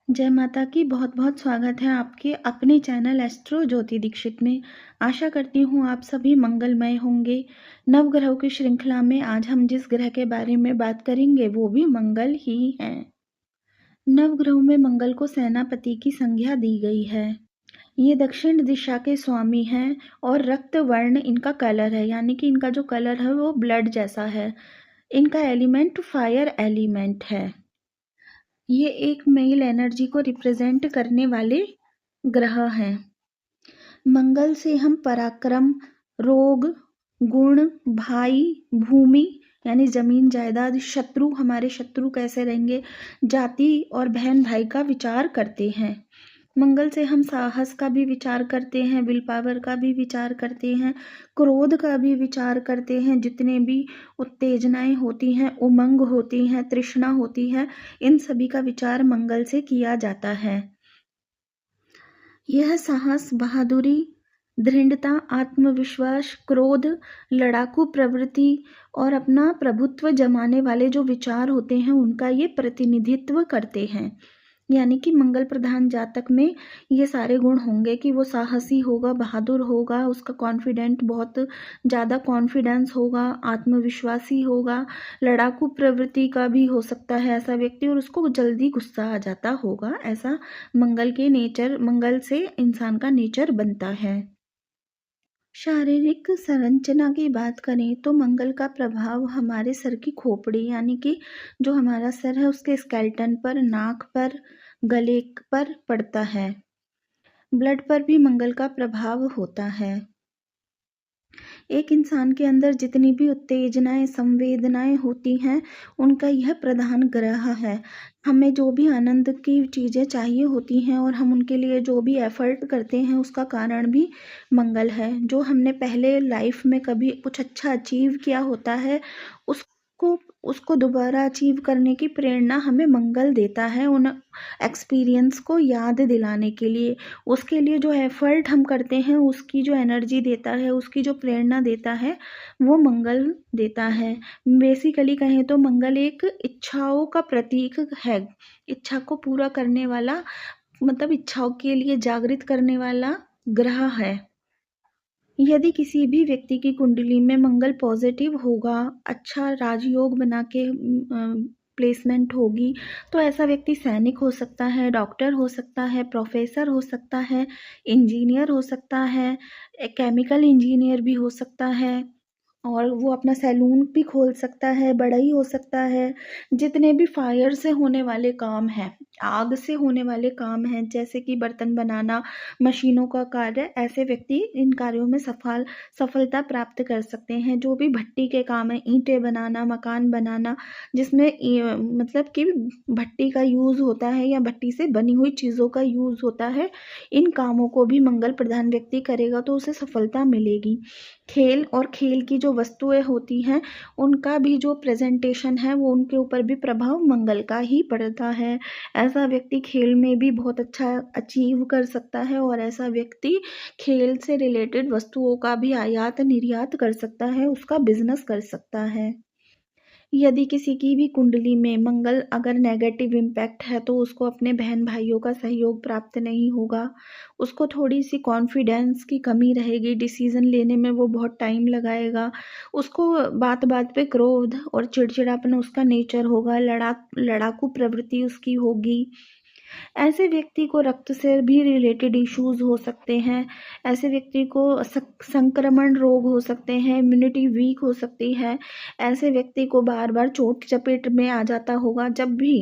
जय माता की बहुत-बहुत स्वागत है आपके अपने चैनल एस्ट्रो ज्योति दीक्षित में। आशा करती हूँ आप सभी मंगलमय होंगे। नवग्रहों की श्रृंखला में आज हम जिस ग्रह के बारे में बात करेंगे वो भी मंगल ही है। नवग्रहों में मंगल को सेनापति की संज्ञा दी गई है। ये दक्षिण दिशा के स्वामी हैं और रक्त वर्ण इनका कलर है, यानी कि इनका जो कलर है वो ब्लड जैसा है। इनका एलिमेंट फायर एलिमेंट है। ये एक मेल एनर्जी को रिप्रेजेंट करने वाले ग्रह हैं। मंगल से हम पराक्रम, रोग, गुण, भाई, भूमि यानी जमीन जायदाद, शत्रु, हमारे शत्रु कैसे रहेंगे, जाति और बहन भाई का विचार करते हैं। मंगल से हम साहस का भी विचार करते हैं, विल पावर का भी विचार करते हैं, क्रोध का भी विचार करते हैं। जितने भी उत्तेजनाएं होती हैं, उमंग होती हैं, तृष्णा होती है, इन सभी का विचार मंगल से किया जाता है। यह साहस, बहादुरी, दृढ़ता, आत्मविश्वास, क्रोध, लड़ाकू प्रवृत्ति और अपना प्रभुत्व जमाने वाले जो विचार होते हैं उनका ये प्रतिनिधित्व करते हैं। यानी कि मंगल प्रधान जातक में ये सारे गुण होंगे कि वो साहसी होगा, बहादुर होगा, उसका कॉन्फिडेंट बहुत ज़्यादा कॉन्फिडेंस होगा, आत्मविश्वासी होगा, लड़ाकू प्रवृत्ति का भी हो सकता है ऐसा व्यक्ति, और उसको जल्दी गुस्सा आ जाता होगा। ऐसा मंगल से इंसान का नेचर बनता है। शारीरिक संरचना की बात करें तो मंगल का प्रभाव हमारे सर की खोपड़ी यानी कि जो हमारा सर है उसके स्केलेटन पर, नाक पर, गले पर पड़ता है। ब्लड पर भी मंगल का प्रभाव होता है। एक इंसान के अंदर जितनी भी उत्तेजनाएं, संवेदनाएं होती हैं, उनका यह प्रधान ग्रह है। हमें जो भी आनंद की चीज़ें चाहिए होती हैं और हम उनके लिए जो भी एफर्ट करते हैं उसका कारण भी मंगल है। जो हमने पहले लाइफ में कभी कुछ अच्छा अचीव किया होता है उसको उसको दोबारा अचीव करने की प्रेरणा हमें मंगल देता है, उन एक्सपीरियंस को याद दिलाने के लिए। उसके लिए जो एफर्ट हम करते हैं उसकी जो एनर्जी देता है, उसकी जो प्रेरणा देता है वो मंगल देता है। बेसिकली कहें तो मंगल एक इच्छाओं का प्रतीक है। इच्छा को पूरा करने वाला, मतलब इच्छाओं के लिए जागृत करने वाला ग्रह है। यदि किसी भी व्यक्ति की कुंडली में मंगल पॉजिटिव होगा, अच्छा राजयोग बना के प्लेसमेंट होगी, तो ऐसा व्यक्ति सैनिक हो सकता है, डॉक्टर हो सकता है, प्रोफेसर हो सकता है, इंजीनियर हो सकता है, केमिकल इंजीनियर भी हो सकता है, और वो अपना सैलून भी खोल सकता है, बढ़ई हो सकता है। जितने भी फायर से होने वाले काम हैं, आग से होने वाले काम हैं, जैसे कि बर्तन बनाना, मशीनों का कार्य, ऐसे व्यक्ति इन कार्यों में सफलता प्राप्त कर सकते हैं। जो भी भट्टी के काम है, ईंटें बनाना, मकान बनाना, जिसमें मतलब कि भट्टी का यूज़ होता है या भट्टी से बनी हुई चीज़ों का यूज़ होता है, इन कामों को भी मंगल प्रधान व्यक्ति करेगा तो उसे सफलता मिलेगी। खेल और खेल की जो वस्तुएं होती हैं उनका भी जो प्रेजेंटेशन है वो उनके ऊपर भी प्रभाव मंगल का ही पड़ता है। ऐसा व्यक्ति खेल में भी बहुत अच्छा अचीव कर सकता है और ऐसा व्यक्ति खेल से रिलेटेड वस्तुओं का भी आयात निर्यात कर सकता है, उसका बिजनेस कर सकता है। यदि किसी की भी कुंडली में मंगल अगर नेगेटिव इम्पैक्ट है तो उसको अपने बहन भाइयों का सहयोग प्राप्त नहीं होगा, उसको थोड़ी सी कॉन्फिडेंस की कमी रहेगी, डिसीजन लेने में वो बहुत टाइम लगाएगा, उसको बात बात पे क्रोध और चिड़चिड़ापन उसका नेचर होगा, लड़ाकू प्रवृत्ति उसकी होगी। ऐसे व्यक्ति को रक्त से भी रिलेटेड इश्यूज हो सकते हैं। ऐसे व्यक्ति को संक्रमण रोग हो सकते हैं, इम्यूनिटी वीक हो सकती है। ऐसे व्यक्ति को बार बार चोट चपेट में आ जाता होगा। जब भी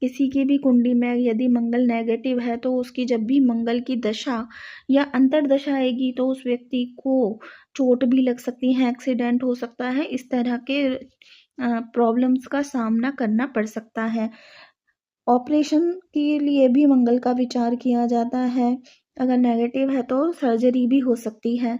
किसी की भी कुंडली में यदि मंगल नेगेटिव है तो उसकी जब भी मंगल की दशा या अंतर्दशा आएगी तो उस व्यक्ति को चोट भी लग सकती है, एक्सीडेंट हो सकता है, इस तरह के प्रॉब्लम्स का सामना करना पड़ सकता है। ऑपरेशन के लिए भी मंगल का विचार किया जाता है। अगर नेगेटिव है तो सर्जरी भी हो सकती है।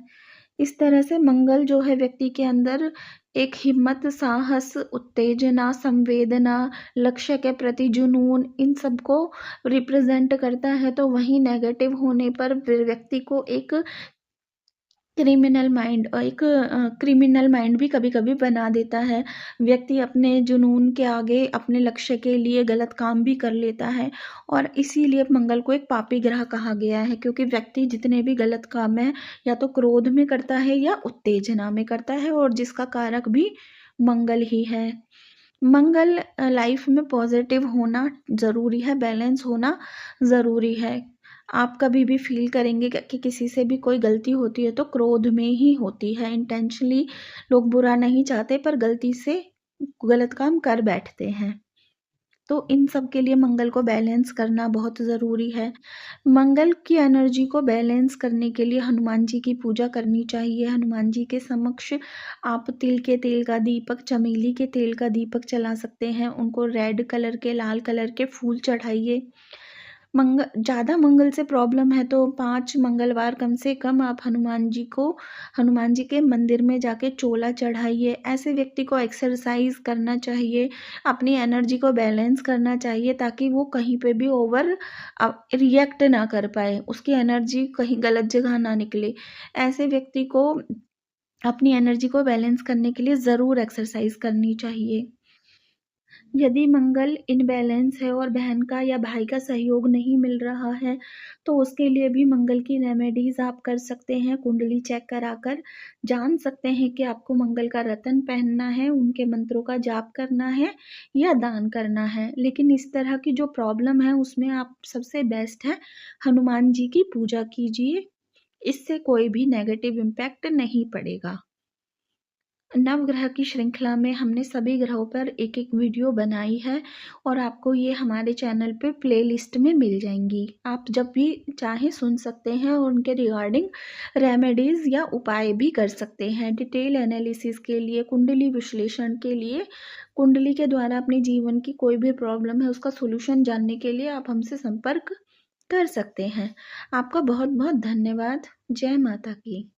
इस तरह से मंगल जो है व्यक्ति के अंदर एक हिम्मत, साहस, उत्तेजना, संवेदना, लक्ष्य के प्रति जुनून, इन सब को रिप्रेजेंट करता है। तो वहीं नेगेटिव होने पर व्यक्ति को एक क्रिमिनल माइंड भी कभी-कभी बना देता है। व्यक्ति अपने जुनून के आगे अपने लक्ष्य के लिए गलत काम भी कर लेता है और इसीलिए मंगल को एक पापी ग्रह कहा गया है, क्योंकि व्यक्ति जितने भी गलत काम है या तो क्रोध में करता है या उत्तेजना में करता है और जिसका कारक भी मंगल ही है। मंगल लाइफ में पॉजिटिव होना ज़रूरी है, बैलेंस होना ज़रूरी है। आप कभी भी फ़ील करेंगे कि किसी से भी कोई गलती होती है तो क्रोध में ही होती है, इंटेंशनली लोग बुरा नहीं चाहते पर गलती से गलत काम कर बैठते हैं। तो इन सब के लिए मंगल को बैलेंस करना बहुत ज़रूरी है। मंगल की एनर्जी को बैलेंस करने के लिए हनुमान जी की पूजा करनी चाहिए। हनुमान जी के समक्ष आप तिल के तेल का दीपक, चमेली के तेल का दीपक जला सकते हैं। उनको रेड कलर के, लाल कलर के फूल चढ़ाइए। ज़्यादा मंगल से प्रॉब्लम है तो 5 मंगलवार कम से कम आप हनुमान जी के मंदिर में जाके चोला चढ़ाइए। ऐसे व्यक्ति को एक्सरसाइज़ करना चाहिए, अपनी एनर्जी को बैलेंस करना चाहिए ताकि वो कहीं पे भी रिएक्ट ना कर पाए, उसकी एनर्जी कहीं गलत जगह ना निकले। ऐसे व्यक्ति को अपनी एनर्जी को बैलेंस करने के लिए ज़रूर एक्सरसाइज़ करनी चाहिए। यदि मंगल इनबैलेंस है और बहन का या भाई का सहयोग नहीं मिल रहा है, तो उसके लिए भी मंगल की रेमेडीज़ आप कर सकते हैं। कुंडली चेक कराकर जान सकते हैं कि आपको मंगल का रत्न पहनना है, उनके मंत्रों का जाप करना है या दान करना है। लेकिन इस तरह की जो प्रॉब्लम है उसमें आप सबसे बेस्ट है हनुमान जी की पूजा कीजिए, इससे कोई भी नेगेटिव इम्पैक्ट नहीं पड़ेगा। नवग्रह की श्रृंखला में हमने सभी ग्रहों पर एक-एक वीडियो बनाई है और आपको ये हमारे चैनल पे प्लेलिस्ट में मिल जाएँगी। आप जब भी चाहें सुन सकते हैं और उनके रिगार्डिंग रेमेडीज़ या उपाय भी कर सकते हैं। डिटेल एनालिसिस के लिए, कुंडली विश्लेषण के लिए, कुंडली के द्वारा अपने जीवन की कोई भी प्रॉब्लम है उसका सॉल्यूशन जानने के लिए आप हमसे संपर्क कर सकते हैं। आपका बहुत-बहुत धन्यवाद। जय माता की।